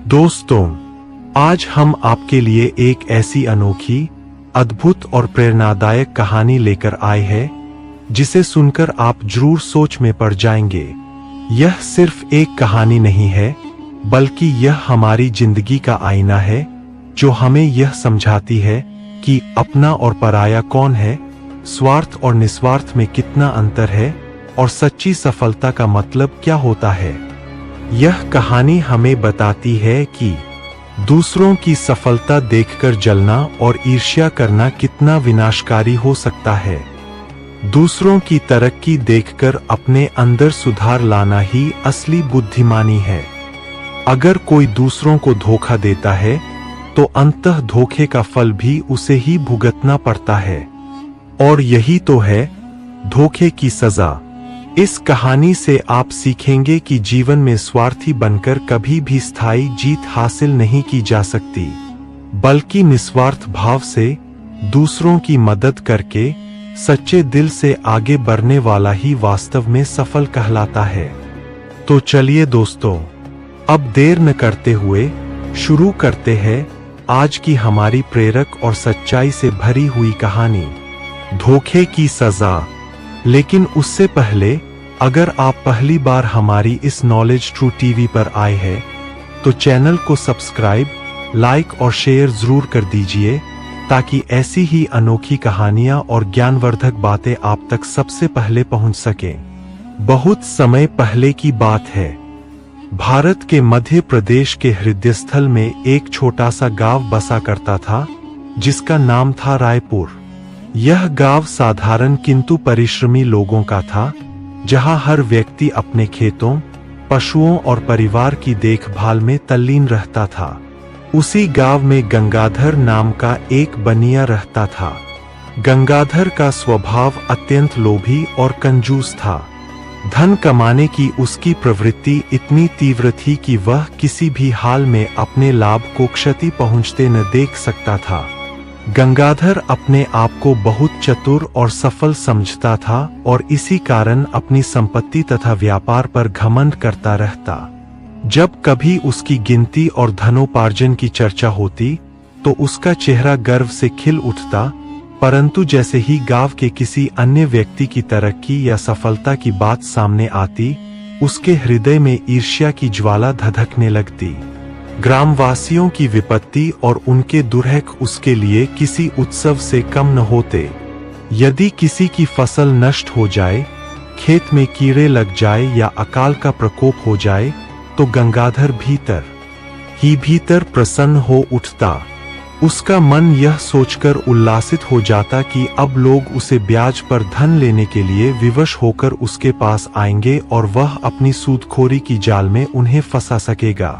दोस्तों, आज हम आपके लिए एक ऐसी अनोखी, अद्भुत और प्रेरणादायक कहानी लेकर आए हैं जिसे सुनकर आप जरूर सोच में पड़ जाएंगे। यह सिर्फ एक कहानी नहीं है, बल्कि यह हमारी जिंदगी का आईना है जो हमें यह समझाती है कि अपना और पराया कौन है, स्वार्थ और निस्वार्थ में कितना अंतर है और सच्ची सफलता का मतलब क्या होता है। यह कहानी हमें बताती है कि दूसरों की सफलता देखकर जलना और ईर्ष्या करना कितना विनाशकारी हो सकता है। दूसरों की तरक्की देखकर अपने अंदर सुधार लाना ही असली बुद्धिमानी है। अगर कोई दूसरों को धोखा देता है तो अंततः धोखे का फल भी उसे ही भुगतना पड़ता है, और यही तो है धोखे की सजा। इस कहानी से आप सीखेंगे कि जीवन में स्वार्थी बनकर कभी भी स्थायी जीत हासिल नहीं की जा सकती, बल्कि निस्वार्थ भाव से दूसरों की मदद करके सच्चे दिल से आगे बढ़ने वाला ही वास्तव में सफल कहलाता है। तो चलिए दोस्तों, अब देर न करते हुए शुरू करते हैं आज की हमारी प्रेरक और सच्चाई से भरी हुई कहानी, धोखे की सजा। लेकिन उससे पहले, अगर आप पहली बार हमारी इस नॉलेज ट्रू टीवी पर आए हैं तो चैनल को सब्सक्राइब, लाइक और शेयर जरूर कर दीजिए, ताकि ऐसी ही अनोखी कहानियां और ज्ञानवर्धक बातें आप तक सबसे पहले पहुंच सकें। बहुत समय पहले की बात है। भारत के मध्य प्रदेश के हृदय स्थल में एक छोटा सा गांव बसा करता था जिसका नाम था रायपुर। यह गांव साधारण किंतु परिश्रमी लोगों का था, जहां हर व्यक्ति अपने खेतों, पशुओं और परिवार की देखभाल में तल्लीन रहता था। उसी गांव में गंगाधर नाम का एक बनिया रहता था। गंगाधर का स्वभाव अत्यंत लोभी और कंजूस था। धन कमाने की उसकी प्रवृत्ति इतनी तीव्र थी कि वह किसी भी हाल में अपने लाभ को क्षति पहुंचते न देख सकता था। गंगाधर अपने आप को बहुत चतुर और सफल समझता था और इसी कारण अपनी संपत्ति तथा व्यापार पर घमंड करता रहता। जब कभी उसकी गिनती और धनोपार्जन की चर्चा होती तो उसका चेहरा गर्व से खिल उठता, परंतु जैसे ही गांव के किसी अन्य व्यक्ति की तरक्की या सफलता की बात सामने आती, उसके हृदय में ईर्ष्या की ज्वाला धधकने लगती। ग्रामवासियों की विपत्ति और उनके दुर्हक उसके लिए किसी उत्सव से कम न होते। यदि किसी की फसल नष्ट हो जाए, खेत में कीड़े लग जाए या अकाल का प्रकोप हो जाए तो गंगाधर भीतर ही भीतर प्रसन्न हो उठता। उसका मन यह सोचकर उल्लासित हो जाता कि अब लोग उसे ब्याज पर धन लेने के लिए विवश होकर उसके पास आएंगे और वह अपनी सूदखोरी की जाल में उन्हें फंसा सकेगा।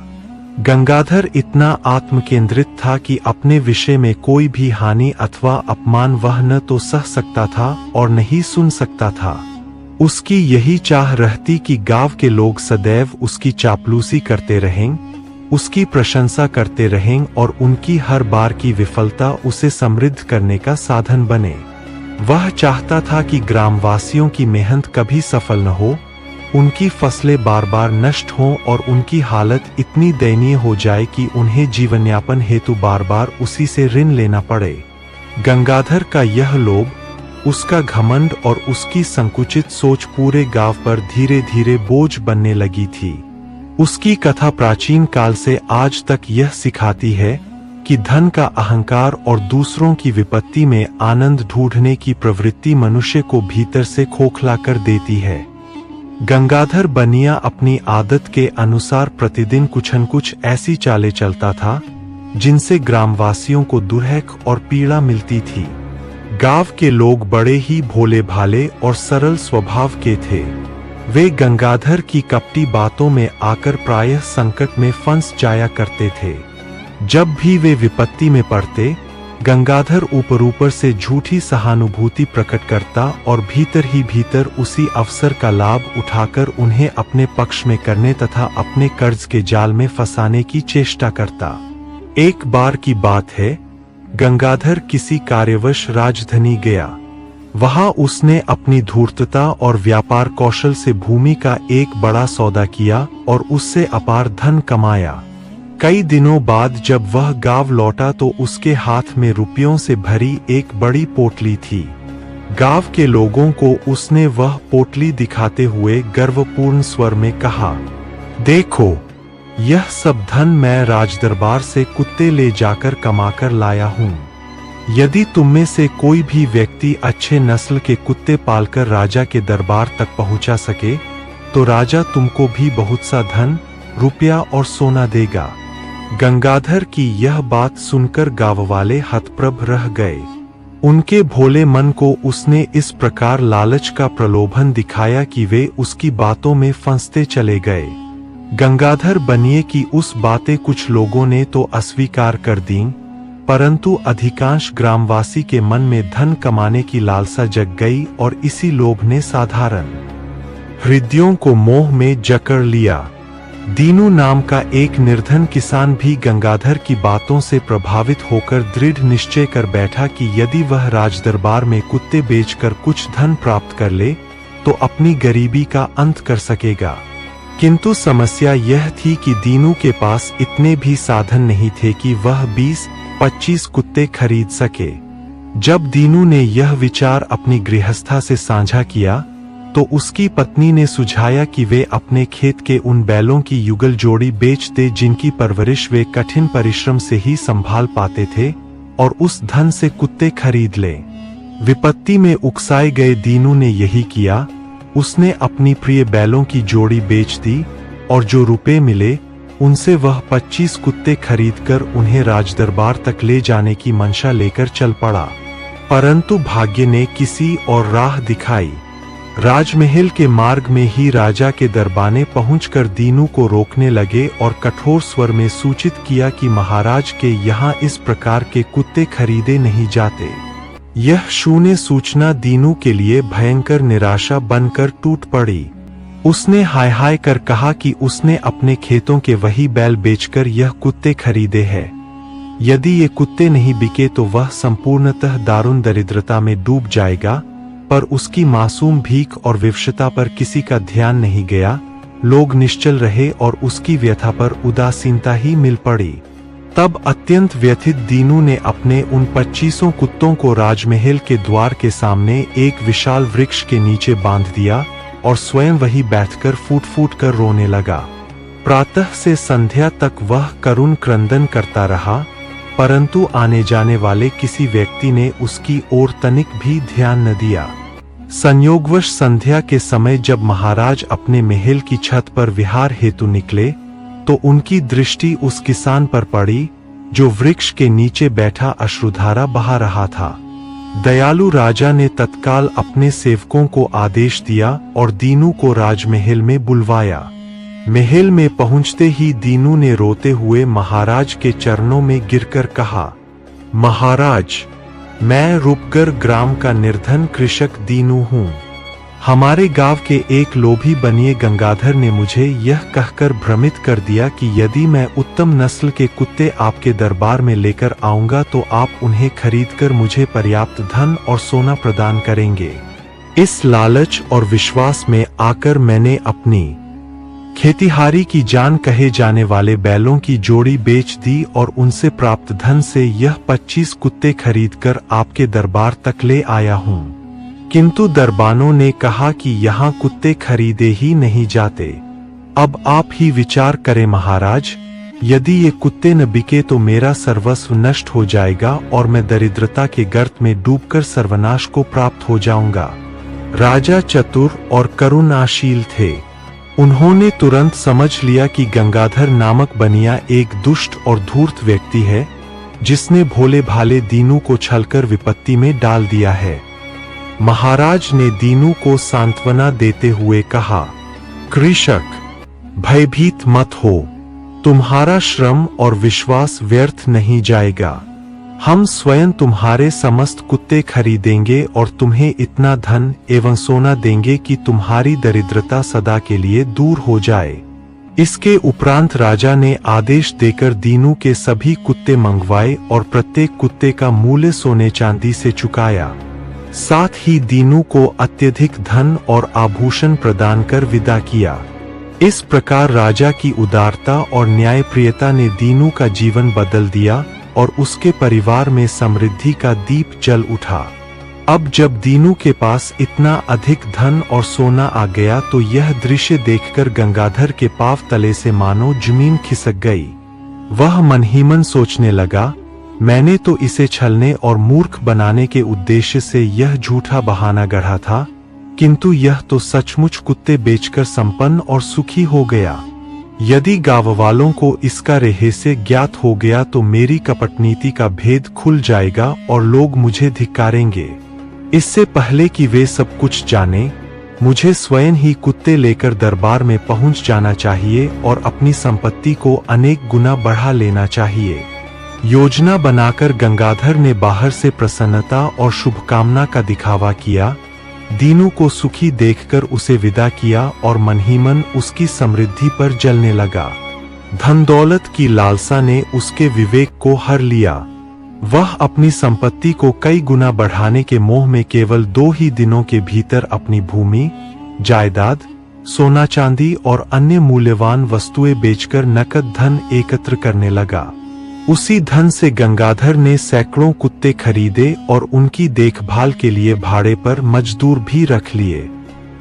गंगाधर इतना आत्मकेंद्रित था कि अपने विषय में कोई भी हानि अथवा अपमान वह न तो सह सकता था और न ही सुन सकता था। उसकी यही चाह रहती कि गांव के लोग सदैव उसकी चापलूसी करते रहें, उसकी प्रशंसा करते रहें और उनकी हर बार की विफलता उसे समृद्ध करने का साधन बने। वह चाहता था कि ग्रामवासियों की मेहनत कभी सफल न हो, उनकी फसलें बार बार नष्ट हों और उनकी हालत इतनी दयनीय हो जाए कि उन्हें जीवनयापन हेतु बार बार उसी से ऋण लेना पड़े। गंगाधर का यह लोभ, उसका घमंड और उसकी संकुचित सोच पूरे गांव पर धीरे धीरे बोझ बनने लगी थी। उसकी कथा प्राचीन काल से आज तक यह सिखाती है कि धन का अहंकार और दूसरों की विपत्ति में आनंद ढूंढने की प्रवृत्ति मनुष्य को भीतर से खोखला कर देती है। गंगाधर बनिया अपनी आदत के अनुसार प्रतिदिन कुछ न कुछ ऐसी चालें चलता था जिनसे ग्रामवासियों को दुर्हक और पीड़ा मिलती थी। गांव के लोग बड़े ही भोले भाले और सरल स्वभाव के थे। वे गंगाधर की कपटी बातों में आकर प्रायः संकट में फंस जाया करते थे। जब भी वे विपत्ति में पड़ते, गंगाधर ऊपर से झूठी सहानुभूति प्रकट करता और भीतर ही भीतर उसी अवसर का लाभ उठाकर उन्हें अपने पक्ष में करने तथा अपने कर्ज के जाल में फंसाने की चेष्टा करता। एक बार की बात है, गंगाधर किसी कार्यवश राजधानी गया। वहां उसने अपनी धूर्तता और व्यापार कौशल से भूमि का एक बड़ा सौदा किया और उससे अपार धन कमाया। कई दिनों बाद जब वह गांव लौटा तो उसके हाथ में रुपयों से भरी एक बड़ी पोटली थी। गांव के लोगों को उसने वह पोटली दिखाते हुए गर्वपूर्ण स्वर में कहा, देखो, यह सब धन मैं राजदरबार से कुत्ते ले जाकर कमाकर लाया हूँ। यदि तुम में से कोई भी व्यक्ति अच्छे नस्ल के कुत्ते पालकर राजा के दरबार तक पहुंचा सके तो राजा तुमको भी बहुत सा धन, रुपया और सोना देगा। गंगाधर की यह बात सुनकर गांव वाले हतप्रभ रह गए। उनके भोले मन को उसने इस प्रकार लालच का प्रलोभन दिखाया कि वे उसकी बातों में फंसते चले गए। गंगाधर बनिए की उस बातें कुछ लोगों ने तो अस्वीकार कर दी, परंतु अधिकांश ग्रामवासी के मन में धन कमाने की लालसा जग गई और इसी लोभ ने साधारण हृदयों को मोह में जकड़ लिया। दीनू नाम का एक निर्धन किसान भी गंगाधर की बातों से प्रभावित होकर दृढ़ निश्चय कर बैठा कि यदि वह राजदरबार में कुत्ते बेचकर कुछ धन प्राप्त कर ले तो अपनी गरीबी का अंत कर सकेगा। किंतु समस्या यह थी कि दीनू के पास इतने भी साधन नहीं थे कि वह 20-25 कुत्ते खरीद सके। जब दीनू ने यह विचार अपनी गृहस्था से साझा किया तो उसकी पत्नी ने सुझाया कि वे अपने खेत के उन बैलों की युगल जोड़ी बेच दे जिनकी परवरिश वे कठिन परिश्रम से ही संभाल पाते थे और उस धन से कुत्ते खरीद ले। विपत्ति में उकसाए गए दीनू ने यही किया। उसने अपनी प्रिय बैलों की जोड़ी बेच दी और जो रुपए मिले उनसे वह 25 कुत्ते खरीदकर उन्हें राजदरबार तक ले जाने की मंशा लेकर चल पड़ा। परंतु भाग्य ने किसी और राह दिखाई। राजमहल के मार्ग में ही राजा के दरबाने पहुंचकर दीनू को रोकने लगे और कठोर स्वर में सूचित किया कि महाराज के यहाँ इस प्रकार के कुत्ते खरीदे नहीं जाते। यह शून्य सूचना दीनू के लिए भयंकर निराशा बनकर टूट पड़ी। उसने हाय हाय कर कहा कि उसने अपने खेतों के वही बैल बेचकर यह कुत्ते खरीदे हैं। यदि ये कुत्ते नहीं बिके तो वह संपूर्णतः दारुण दरिद्रता में डूब जाएगा। पर उसकी मासूम भीख और विवशता पर किसी का ध्यान नहीं गया। लोग निश्चल रहे और उसकी व्यथा पर उदासीनता ही मिल पड़ी। तब अत्यंत व्यथित दीनू ने अपने उन 25 कुत्तों को राजमहल के द्वार के सामने एक विशाल वृक्ष के नीचे बांध दिया और स्वयं वही बैठकर फूट फूट कर रोने लगा। प्रातः से संध्या तक वह करुण क्रंदन करता रहा, परंतु आने जाने वाले किसी व्यक्ति ने उसकी ओर तनिक भी ध्यान न दिया। संयोगवश संध्या के समय जब महाराज अपने महल की छत पर विहार हेतु निकले तो उनकी दृष्टि उस किसान पर पड़ी जो वृक्ष के नीचे बैठा अश्रुधारा बहा रहा था। दयालु राजा ने तत्काल अपने सेवकों को आदेश दिया और दीनू को राजमहल में बुलवाया। महल में पहुंचते ही दीनू ने रोते हुए महाराज के चरणों में गिरकर कहा, महाराज, मैं रूपगर ग्राम का निर्धन कृषक दीनू हूँ। हमारे गांव के एक लोभी बनिए गंगाधर ने मुझे यह कहकर भ्रमित कर दिया कि यदि मैं उत्तम नस्ल के कुत्ते आपके दरबार में लेकर आऊंगा तो आप उन्हें खरीदकर मुझे पर्याप्त धन और सोना प्रदान करेंगे। इस लालच और विश्वास में आकर मैंने अपनी खेतिहारी की जान कहे जाने वाले बैलों की जोड़ी बेच दी और उनसे प्राप्त धन से यह 25 कुत्ते खरीदकर आपके दरबार तक ले आया हूँ। किंतु दरबानों ने कहा कि यहाँ कुत्ते खरीदे ही नहीं जाते। अब आप ही विचार करें महाराज, यदि ये कुत्ते न बिके तो मेरा सर्वस्व नष्ट हो जाएगा और मैं दरिद्रता के गर्त में डूबकर सर्वनाश को प्राप्त हो जाऊंगा। राजा चतुर और करुणाशील थे। उन्होंने तुरंत समझ लिया कि गंगाधर नामक बनिया एक दुष्ट और धूर्त व्यक्ति है जिसने भोले भाले दीनू को छलकर विपत्ति में डाल दिया है। महाराज ने दीनू को सांत्वना देते हुए कहा, कृषक, भयभीत मत हो, तुम्हारा श्रम और विश्वास व्यर्थ नहीं जाएगा। हम स्वयं तुम्हारे समस्त कुत्ते खरीदेंगे और तुम्हें इतना धन एवं सोना देंगे कि तुम्हारी दरिद्रता सदा के लिए दूर हो जाए। इसके उपरांत राजा ने आदेश देकर दीनू के सभी कुत्ते मंगवाए और प्रत्येक कुत्ते का मूल्य सोने चांदी से चुकाया। साथ ही दीनू को अत्यधिक धन और आभूषण प्रदान कर विदा किया। इस प्रकार राजा की उदारता और न्यायप्रियता ने दीनू का जीवन बदल दिया और उसके परिवार में समृद्धि का दीप जल उठा। अब जब दीनू के पास इतना अधिक धन और सोना आ गया तो यह दृश्य देखकर गंगाधर के पांव तले से मानो जमीन खिसक गई। वह मन ही मन सोचने लगा, मैंने तो इसे छलने और मूर्ख बनाने के उद्देश्य से यह झूठा बहाना गढ़ा था, किंतु यह तो सचमुच कुत्ते बेचकर संपन्न और सुखी हो गया। यदि गांव वालों को इसका रहस्य ज्ञात हो गया तो मेरी कपटनीति का भेद खुल जाएगा और लोग मुझे धिक्कारेंगे। इससे पहले कि वे सब कुछ जाने, मुझे स्वयं ही कुत्ते लेकर दरबार में पहुंच जाना चाहिए और अपनी संपत्ति को अनेक गुना बढ़ा लेना चाहिए। योजना बनाकर गंगाधर ने बाहर से प्रसन्नता और शुभकामना का दिखावा किया। दीनू को सुखी देखकर उसे विदा किया और मन ही मन उसकी समृद्धि पर जलने लगा। धन दौलत की लालसा ने उसके विवेक को हर लिया। वह अपनी संपत्ति को कई गुना बढ़ाने के मोह में केवल 2 ही दिनों के भीतर अपनी भूमि, जायदाद, सोना चांदी और अन्य मूल्यवान वस्तुएं बेचकर नकद धन एकत्र करने लगा। उसी धन से गंगाधर ने सैकड़ों कुत्ते खरीदे और उनकी देखभाल के लिए भाड़े पर मजदूर भी रख लिए।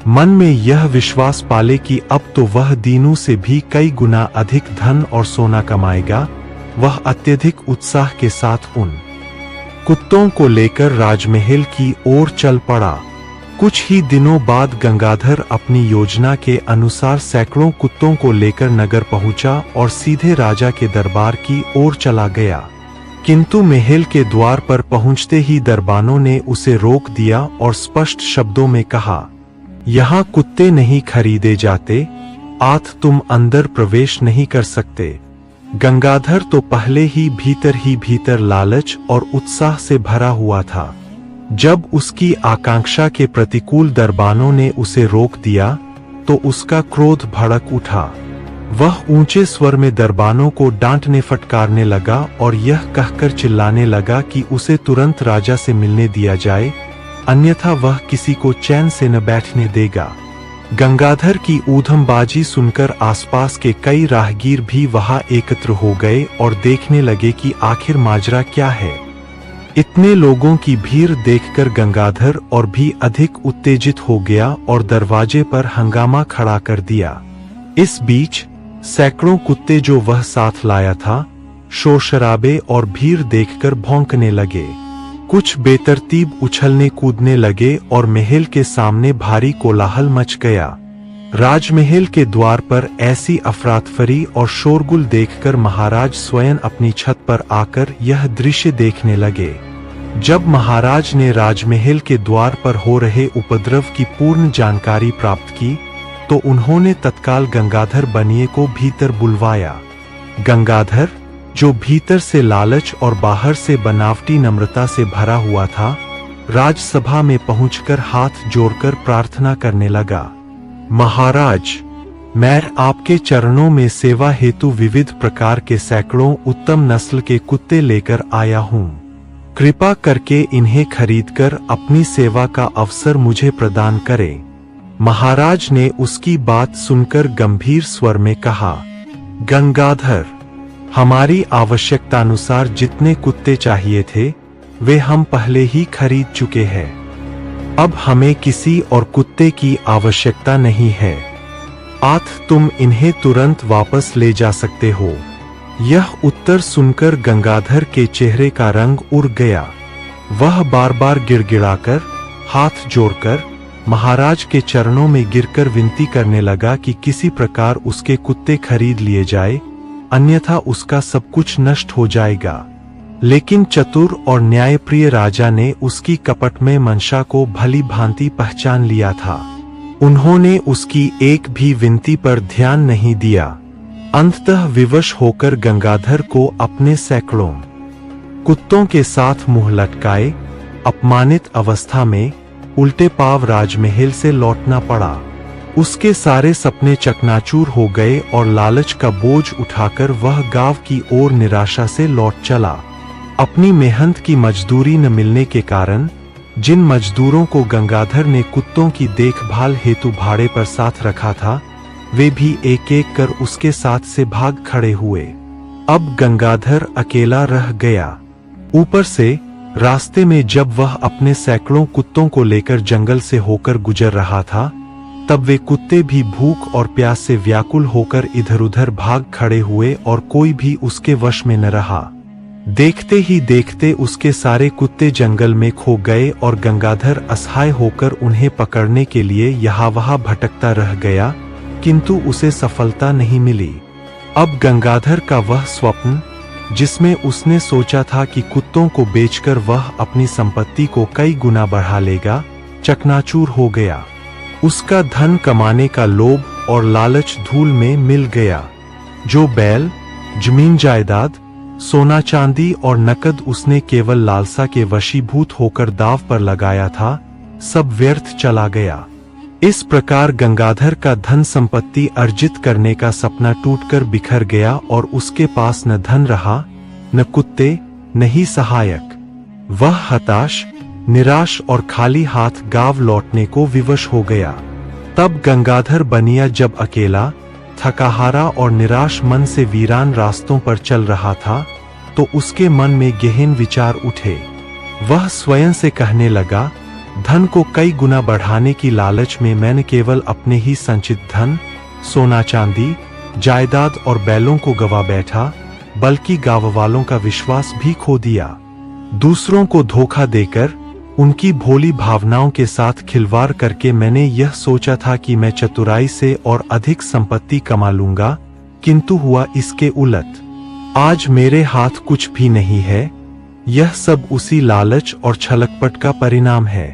मन में यह विश्वास पाले कि अब तो वह दीनू से भी कई गुना अधिक धन और सोना कमाएगा, वह अत्यधिक उत्साह के साथ उन कुत्तों को लेकर राजमहल की ओर चल पड़ा। कुछ ही दिनों बाद गंगाधर अपनी योजना के अनुसार सैकड़ों कुत्तों को लेकर नगर पहुंचा और सीधे राजा के दरबार की ओर चला गया। किंतु महल के द्वार पर पहुंचते ही दरबानों ने उसे रोक दिया और स्पष्ट शब्दों में कहा, यहाँ कुत्ते नहीं खरीदे जाते, आज तुम अंदर प्रवेश नहीं कर सकते। गंगाधर तो पहले ही भीतर लालच और उत्साह से भरा हुआ था। जब उसकी आकांक्षा के प्रतिकूल दरबानों ने उसे रोक दिया तो उसका क्रोध भड़क उठा। वह ऊंचे स्वर में दरबानों को डांटने फटकारने लगा और यह कहकर चिल्लाने लगा कि उसे तुरंत राजा से मिलने दिया जाए, अन्यथा वह किसी को चैन से न बैठने देगा। गंगाधर की ऊधमबाजी सुनकर आसपास के कई राहगीर भी वहां एकत्र हो गए और देखने लगे कि आखिर माजरा क्या है। इतने लोगों की भीड़ देखकर गंगाधर और भी अधिक उत्तेजित हो गया और दरवाजे पर हंगामा खड़ा कर दिया। इस बीच सैकड़ों कुत्ते जो वह साथ लाया था, शोर शराबे और भीड़ देखकर भौंकने लगे। कुछ बेतरतीब उछलने कूदने लगे और महल के सामने भारी कोलाहल मच गया। राजमहल के द्वार पर ऐसी अफरातफरी और शोरगुल देखकर महाराज स्वयं अपनी छत पर आकर यह दृश्य देखने लगे। जब महाराज ने राजमहल के द्वार पर हो रहे उपद्रव की पूर्ण जानकारी प्राप्त की तो उन्होंने तत्काल गंगाधर बनिए को भीतर बुलवाया। गंगाधर, जो भीतर से लालच और बाहर से बनावटी नम्रता से भरा हुआ था, राजसभा में पहुंचकर हाथ जोड़कर प्रार्थना करने लगा। महाराज, मैं आपके चरणों में सेवा हेतु विविध प्रकार के सैकड़ों उत्तम नस्ल के कुत्ते लेकर आया हूँ। कृपा करके इन्हें खरीदकर अपनी सेवा का अवसर मुझे प्रदान करें। महाराज ने उसकी बात सुनकर गंभीर स्वर में कहा, गंगाधर, हमारी आवश्यकतानुसार जितने कुत्ते चाहिए थे वे हम पहले ही खरीद चुके हैं। अब हमें किसी और कुत्ते की आवश्यकता नहीं है। आज तुम इन्हें तुरंत वापस ले जा सकते हो। यह उत्तर सुनकर गंगाधर के चेहरे का रंग उड़ गया। वह बार बार गिड़गिड़ाकर, हाथ जोड़कर महाराज के चरणों में गिरकर विनती करने लगा कि किसी प्रकार उसके कुत्ते खरीद लिए जाए, अन्यथा उसका सब कुछ नष्ट हो जाएगा। लेकिन चतुर और न्यायप्रिय राजा ने उसकी कपटमय मंशा को भली भांति पहचान लिया था। उन्होंने उसकी एक भी विनती पर ध्यान नहीं दिया। अंततः विवश होकर गंगाधर को अपने सैकड़ों कुत्तों के साथ मुंह लटकाए अपमानित अवस्था में उल्टे पांव राजमहल से लौटना पड़ा। उसके सारे सपने चकनाचूर हो गए और लालच का बोझ उठाकर वह गांव की ओर निराशा से लौट चला। अपनी मेहनत की मजदूरी न मिलने के कारण जिन मजदूरों को गंगाधर ने कुत्तों की देखभाल हेतु भाड़े पर साथ रखा था, वे भी एक एक कर उसके साथ से भाग खड़े हुए। अब गंगाधर अकेला रह गया। ऊपर से रास्ते में जब वह अपने सैकड़ों कुत्तों को लेकर जंगल से होकर गुजर रहा था, तब वे कुत्ते भी भूख और प्यास से व्याकुल होकर इधर उधर भाग खड़े हुए और कोई भी उसके वश में न रहा। देखते ही देखते उसके सारे कुत्ते जंगल में खो गए और गंगाधर असहाय होकर उन्हें पकड़ने के लिए यहाँ वहाँ भटकता रह गया, किंतु उसे सफलता नहीं मिली। अब गंगाधर का वह स्वप्न, जिसमें उसने सोचा था कि कुत्तों को बेचकर वह अपनी संपत्ति को कई गुना बढ़ा लेगा, चकनाचूर हो गया। उसका धन कमाने का लोभ और लालच धूल में मिल गया। जो बैल, जमीन जायदाद, सोना चांदी और नकद उसने केवल लालसा के वशीभूत होकर दांव पर लगाया था, सब व्यर्थ चला गया। इस प्रकार गंगाधर का धन संपत्ति अर्जित करने का सपना टूटकर बिखर गया और उसके पास न धन रहा, न कुत्ते, न ही सहायक। वह हताश, निराश और खाली हाथ गांव लौटने को विवश हो गया। तब गंगाधर बनिया जब अकेला, थकाहारा और निराश मन से वीरान रास्तों पर चल रहा था, तो उसके मन में गहन विचार उठे। वह स्वयं से कहने लगा, धन को कई गुना बढ़ाने की लालच में मैंने केवल अपने ही संचित धन, सोना चांदी, जायदाद और बैलों को गवा बैठा, बल्कि गांव वालों का विश्वास भी खो दिया। दूसरों को धोखा देकर, उनकी भोली भावनाओं के साथ खिलवाड़ करके मैंने यह सोचा था कि मैं चतुराई से और अधिक संपत्ति कमा लूंगा, किंतु हुआ इसके उलट। आज मेरे हाथ कुछ भी नहीं है। यह सब उसी लालच और छलकपट का परिणाम है।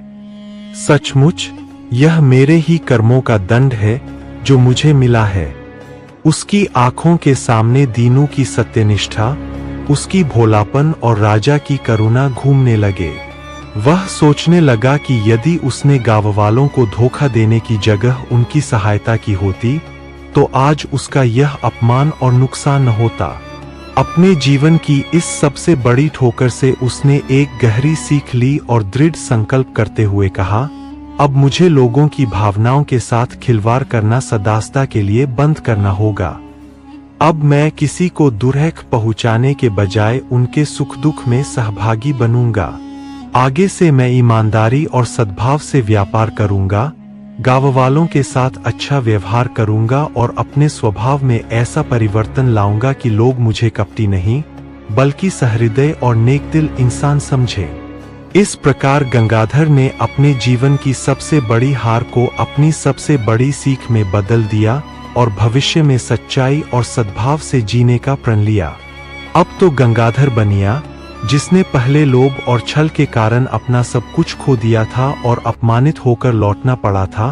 सचमुच यह मेरे ही कर्मों का दंड है जो मुझे मिला है। उसकी आंखों के सामने दीनों की सत्यनिष्ठा, उसकी भोलापन और राजा की करुणा घूमने लगे। वह सोचने लगा कि यदि उसने गांव वालों को धोखा देने की जगह उनकी सहायता की होती, तो आज उसका यह अपमान और नुकसान न होता। अपने जीवन की इस सबसे बड़ी ठोकर से उसने एक गहरी सीख ली और दृढ़ संकल्प करते हुए कहा, अब मुझे लोगों की भावनाओं के साथ खिलवाड़ करना सदास्ता के लिए बंद करना होगा। अब मैं किसी को दुर्हक पहुंचाने के बजाय उनके सुख दुख में सहभागी बनूंगा। आगे से मैं ईमानदारी और सद्भाव से व्यापार करूंगा, गांव वालों के साथ अच्छा व्यवहार करूंगा और अपने स्वभाव में ऐसा परिवर्तन लाऊंगा कि लोग मुझे कपटी नहीं, बल्कि सहृदय और नेकदिल इंसान समझें। इस प्रकार गंगाधर ने अपने जीवन की सबसे बड़ी हार को अपनी सबसे बड़ी सीख में बदल दिया और भविष्य में सच्चाई और सद्भाव से जीने का प्रण लिया। अब तो गंगाधर बनिया, जिसने पहले लोभ और छल के कारण अपना सब कुछ खो दिया था और अपमानित होकर लौटना पड़ा था,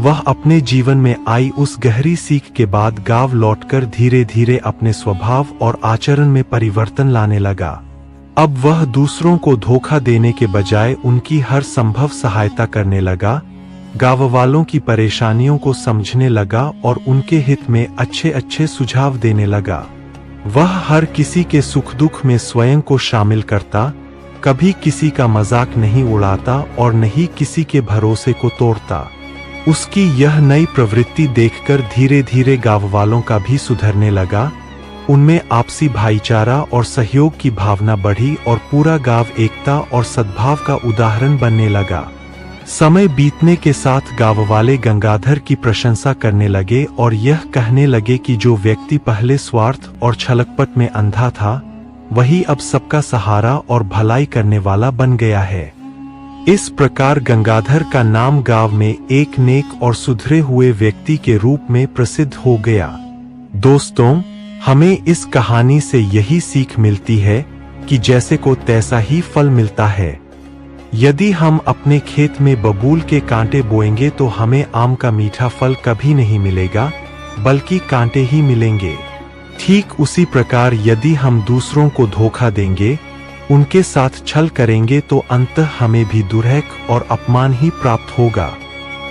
वह अपने जीवन में आई उस गहरी सीख के बाद गांव लौटकर धीरे धीरे अपने स्वभाव और आचरण में परिवर्तन लाने लगा। अब वह दूसरों को धोखा देने के बजाय उनकी हर संभव सहायता करने लगा, गांव वालों की परेशानियों को समझने लगा और उनके हित में अच्छे अच्छे सुझाव देने लगा। वह हर किसी के सुख दुख में स्वयं को शामिल करता, कभी किसी का मजाक नहीं उड़ाता और न ही किसी के भरोसे को तोड़ता। उसकी यह नई प्रवृत्ति देखकर धीरे धीरे गांव वालों का भी सुधरने लगा। उनमें आपसी भाईचारा और सहयोग की भावना बढ़ी और पूरा गांव एकता और सद्भाव का उदाहरण बनने लगा। समय बीतने के साथ गांव वाले गंगाधर की प्रशंसा करने लगे और यह कहने लगे कि जो व्यक्ति पहले स्वार्थ और छलकपट में अंधा था, वही अब सबका सहारा और भलाई करने वाला बन गया है। इस प्रकार गंगाधर का नाम गांव में एक नेक और सुधरे हुए व्यक्ति के रूप में प्रसिद्ध हो गया। दोस्तों, हमें इस कहानी से यही सीख मिलती है कि जैसे को तैसा ही फल मिलता है। यदि हम अपने खेत में बबूल के कांटे बोएंगे तो हमें आम का मीठा फल कभी नहीं मिलेगा, बल्कि कांटे ही मिलेंगे। ठीक उसी प्रकार यदि हम दूसरों को धोखा देंगे, उनके साथ छल करेंगे तो अंततः हमें भी दुर्हक और अपमान ही प्राप्त होगा।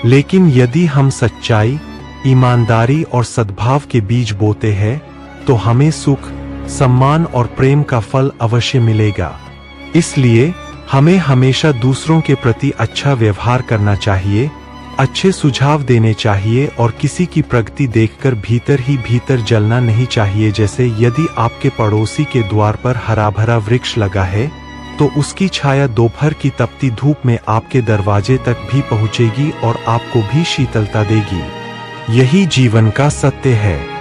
लेकिन यदि हम सच्चाई, ईमानदारी और सद्भाव के बीज बोते हैं, तो हमें सुख, सम्मान और प्रेम का फल अवश्य मिलेगा। इसलिए हमें हमेशा दूसरों के प्रति अच्छा व्यवहार करना चाहिए, अच्छे सुझाव देने चाहिए और किसी की प्रगति देखकर भीतर ही भीतर जलना नहीं चाहिए। जैसे यदि आपके पड़ोसी के द्वार पर हरा भरा वृक्ष लगा है तो उसकी छाया दोपहर की तपती धूप में आपके दरवाजे तक भी पहुंचेगी और आपको भी शीतलता देगी। यही जीवन का सत्य है।